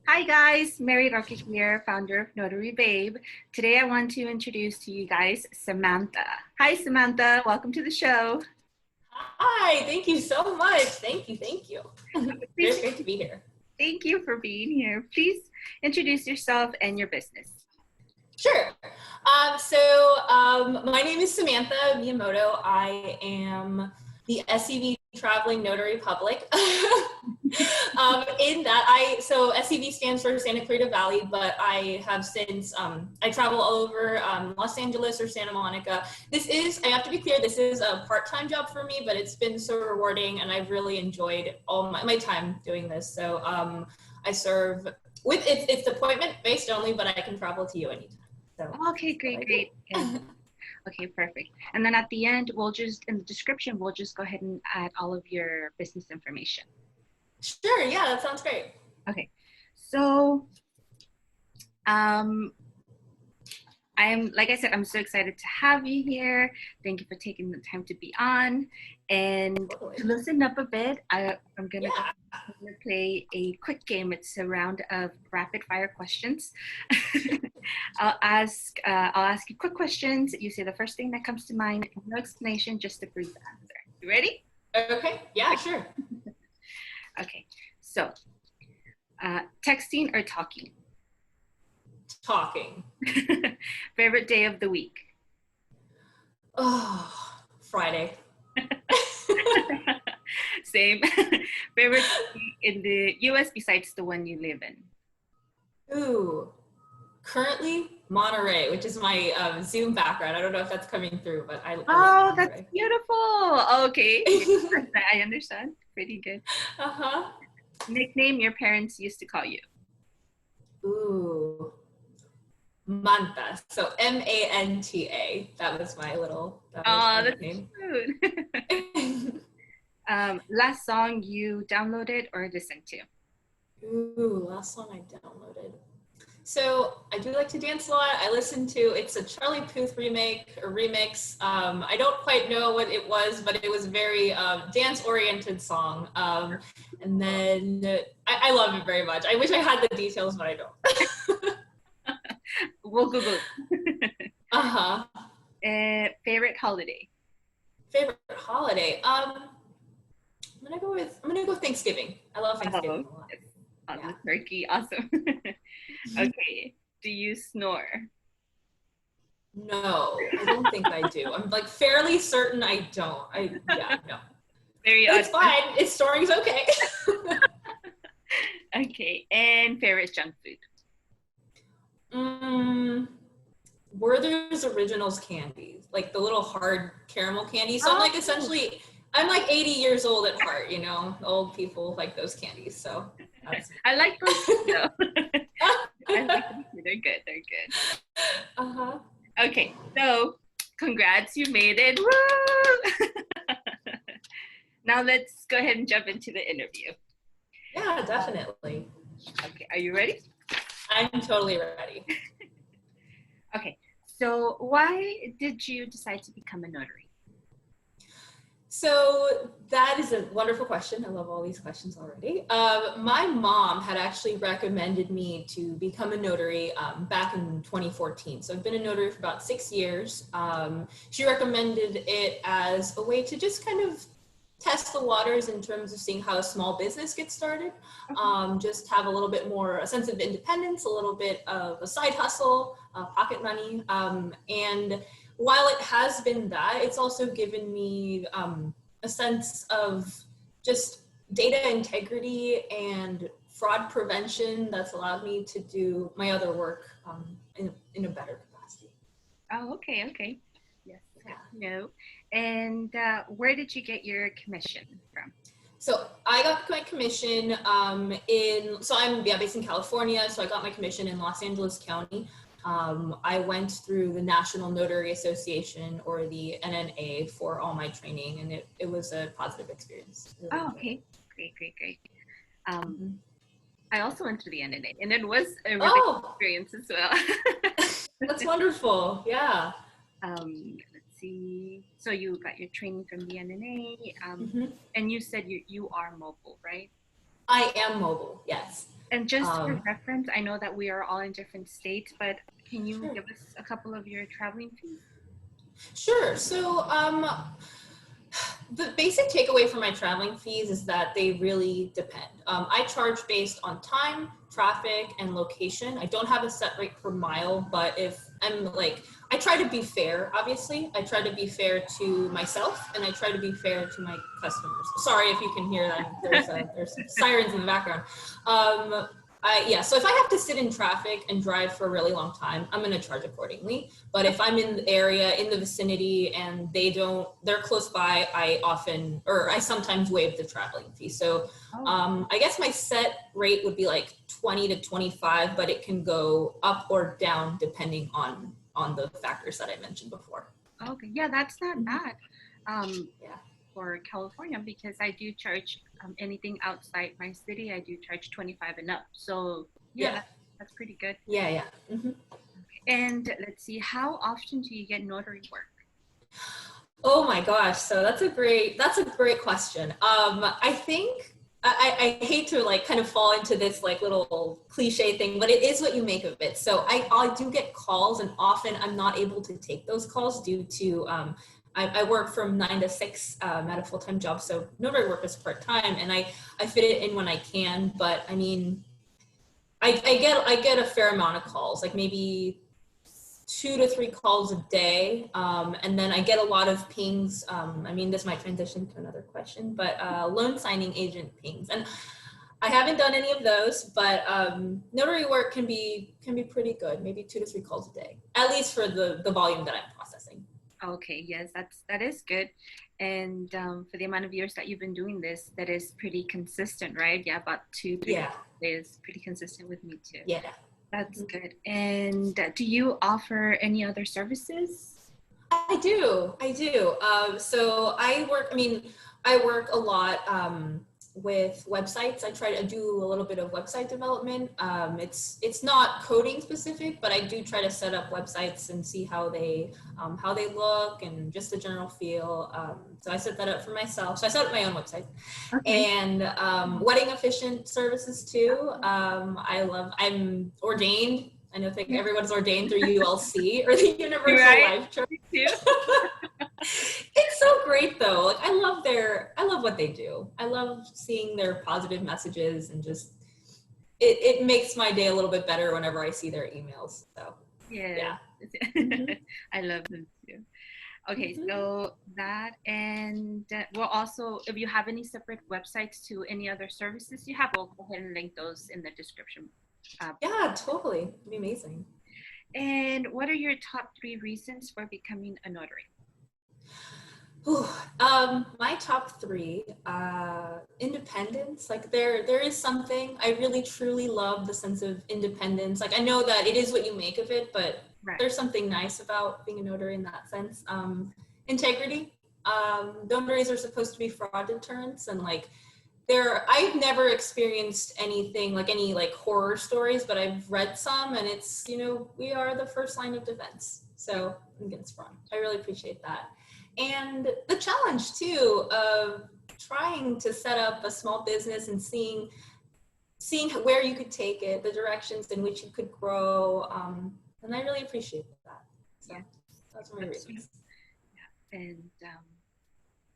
Hi guys, Mary Roque here, founder of Notary Babe. Today I want to introduce to you guys Samantha. Hi Samantha, welcome to the show. Hi, thank you so much. Thank you. It's great to be here. Thank you for being here. Please introduce yourself and your business. Sure. My name is Samantha Miyamoto. I am the SCV traveling notary public. SCV stands for Santa Clarita Valley, but I have since, I travel all over Los Angeles or Santa Monica. I have to be clear, this is a part-time job for me, but it's been so rewarding and I've really enjoyed all my time doing this. So I serve it's appointment based only, but I can travel to you anytime. So, okay, great. Yeah. Okay, perfect. And then at the end, in the description, we'll just go ahead and add all of your business information. Sure, yeah, that sounds great. Okay, so like I said, I'm so excited to have you here. Thank you for taking the time to be on. And to loosen up a bit, I'm gonna play a quick game. It's a round of rapid fire questions. I'll ask you quick questions. You say the first thing that comes to mind. No explanation, just a brief answer. You ready? Okay. Yeah, sure. Okay. So, texting or talking? Talking. Favorite day of the week? Oh, Friday. Same. Favorite city in the US besides the one you live in? Ooh, currently Monterey, which is my Zoom background. I don't know if that's coming through, but I love that's beautiful. Okay. I understand. Pretty good. Uh-huh. Nickname your parents used to call you? Ooh, Manta. So Manta. That was my that's nickname. cute. Last song you downloaded or listened to? Ooh, last song I downloaded. So I do like to dance a lot. It's a Charlie Puth remix. I don't quite know what it was, but it was a very dance-oriented song. And then I love it very much. I wish I had the details, but I don't. We'll Google. Uh-huh. Favorite holiday? Favorite holiday? I'm gonna go Thanksgiving. I love Thanksgiving a lot. Awesome. Yeah. Turkey, awesome. Okay, do you snore? No, I don't think I do. I'm like fairly certain I don't. No. It's fine. Snoring's okay. Okay, and favorite junk food? Werther's Originals candies, like the little hard caramel candies. So I'm like 80 years old at heart, you know, old people like those candies. So I like those too, though. I like them too. They're good. Uh-huh. Okay, so congrats, you made it. Woo! Now let's go ahead and jump into the interview. Yeah, definitely. Okay, are you ready? I'm totally ready. Okay, so why did you decide to become a notary? So that is a wonderful question. I love all these questions already. My mom had actually recommended me to become a notary back in 2014. So I've been a notary for about 6 years. She recommended it as a way to just kind of test the waters in terms of seeing how a small business gets started. Just have a little bit more a sense of independence, a little bit of a side hustle, pocket money, and while it has been that, it's also given me a sense of just data integrity and fraud prevention that's allowed me to do my other work in a better capacity. Oh, okay. Yes. Yeah. No. And where did you get your commission from? So I got my commission I'm based in California, so I got my commission in Los Angeles County. I went through the National Notary Association, or the NNA, for all my training, and it was a positive experience. Oh, okay. Great. I also went to the NNA, and it was a really good experience as well. That's wonderful. Yeah. Let's see. So you got your training from the NNA, and you said you are mobile, right? I am mobile, yes. And just for reference, I know that we are all in different states, but can you Sure. give us a couple of your traveling fees? Sure. So the basic takeaway from my traveling fees is that they really depend. I charge based on time, traffic, and location. I don't have a set rate per mile, but if I'm like, I try to be fair, obviously. I try to be fair to myself, and I try to be fair to my customers. Sorry if you can hear that. There's sirens in the background. So if I have to sit in traffic and drive for a really long time, I'm going to charge accordingly. But if I'm in the area, in the vicinity, and they're close by, I sometimes waive the traveling fee. So I guess my set rate would be like 20 to 25, but it can go up or down depending on the factors that I mentioned before. Okay, yeah, that's not bad. Yeah. For California, because I do charge anything outside my city, I do charge 25 and up. So yeah. That's pretty good. Yeah. Mm-hmm. And let's see, how often do you get notary work? Oh my gosh, so that's a great question. I think I hate to like kind of fall into this like little cliche thing, but it is what you make of it. So I do get calls, and often I'm not able to take those calls due to I work from 9 to 6 at a full-time job, so notary work is part-time, and I fit it in when I can. But I mean, I get a fair amount of calls, like maybe 2 to 3 calls a day, and then I get a lot of pings. This might transition to another question, but loan signing agent pings, and I haven't done any of those, but notary work can be pretty good. Maybe 2 to 3 calls a day, at least for the volume that I'm processing. Okay, yes, that is good. And for the amount of years that you've been doing this, that is pretty consistent, right? Yeah, about 2-3 days, pretty consistent with me too. Yeah. That's good. And do you offer any other services? I do. So I work a lot with websites. I try to do a little bit of website development. It's not coding specific, but I do try to set up websites and see how they look and just the general feel. So I set that up for myself. So I set up my own website. Okay. And wedding officiant services too. I'm ordained. I think everyone's ordained through ULC or the Universal Life Church. It's so great though. Like I love what they do. I love seeing their positive messages, and just it makes my day a little bit better whenever I see their emails. So yeah. I love them too. Okay, so that, and we'll also, if you have any separate websites to any other services you have, we'll go ahead and link those in the description. Yeah, totally. It'd be amazing. And what are your top 3 reasons for becoming a notary? My top 3, independence. Like there is something, I really truly love the sense of independence. Like I know that it is what you make of it, but there's something nice about being a notary in that sense. Integrity. Notaries are supposed to be fraud deterrents, and like I've never experienced anything like any like horror stories, but I've read some, and it's, we are the first line of defense. So against fraud. I really appreciate that. And the challenge too of trying to set up a small business and seeing where you could take it, the directions in which you could grow. And I really appreciate that. So that's one of the reasons. Yeah. And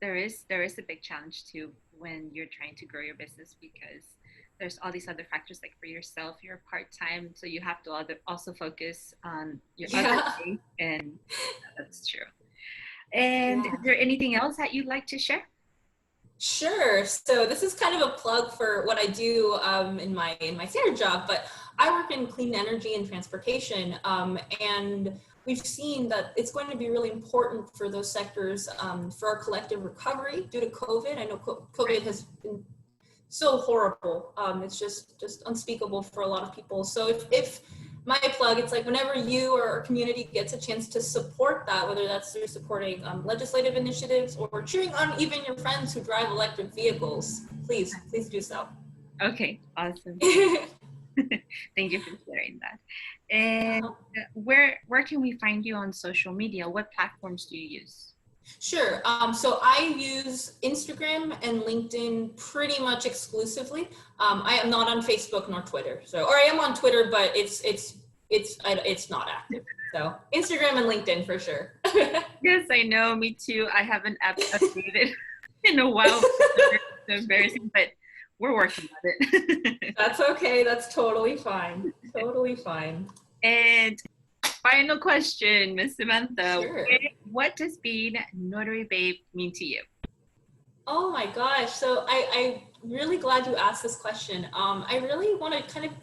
there is a big challenge too when you're trying to grow your business, because there's all these other factors. Like for yourself, you're part-time, so you have to also focus on your other things, and that's true. And is there anything else that you'd like to share? Sure. So this is kind of a plug for what I do in my standard job, but I work in clean energy and transportation, and we've seen that it's going to be really important for those sectors for our collective recovery due to COVID. I know COVID has been so horrible. It's just unspeakable for a lot of people. So if my plug, it's like whenever you or our community gets a chance to support that, whether that's through supporting legislative initiatives or cheering on even your friends who drive electric vehicles, please do so. Okay, awesome. Thank you for sharing that. And where can we find you on social media? What platforms do you use? Sure. So I use Instagram and LinkedIn pretty much exclusively. I am not on Facebook nor Twitter. So, or I am on Twitter, but it's not active. So Instagram and LinkedIn for sure. Yes, I know. Me too. I haven't updated in a while. It's embarrassing, but we're working on it. That's okay. That's totally fine. Totally fine. And final question, Miss Samantha. Sure. What does being Notary Babe mean to you? Oh my gosh. So I'm really glad you asked this question. I really want to kind of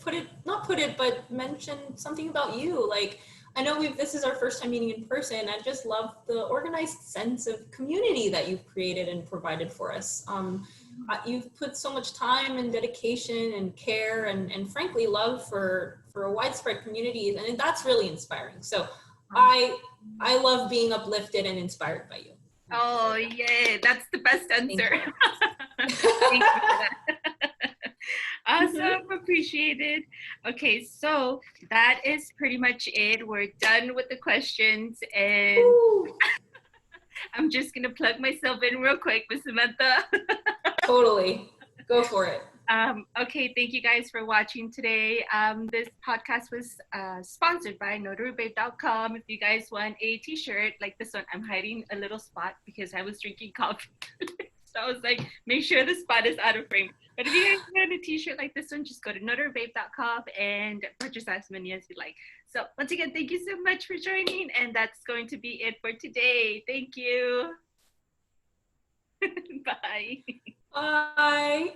but mention something about you. Like, I know this is our first time meeting in person. I just love the organized sense of community that you've created and provided for us. You've put so much time and dedication and care and frankly love for a widespread community, and that's really inspiring. So I love being uplifted and inspired by you. Oh, yay. That's the best answer. Thank you for that. Awesome. Appreciated. Okay, so that is pretty much it. We're done with the questions, and I'm just going to plug myself in real quick, Miss Samantha. Totally. Go for it. Okay, thank you guys for watching today. This podcast was sponsored by NotaryBabe.com. If you guys want a t-shirt like this one, I'm hiding a little spot because I was drinking coffee. So I was like, make sure the spot is out of frame. But if you guys want a t-shirt like this one, just go to NotaryBabe.com and purchase as many as you like. So once again, thank you so much for joining. And that's going to be it for today. Thank you. Bye. Bye.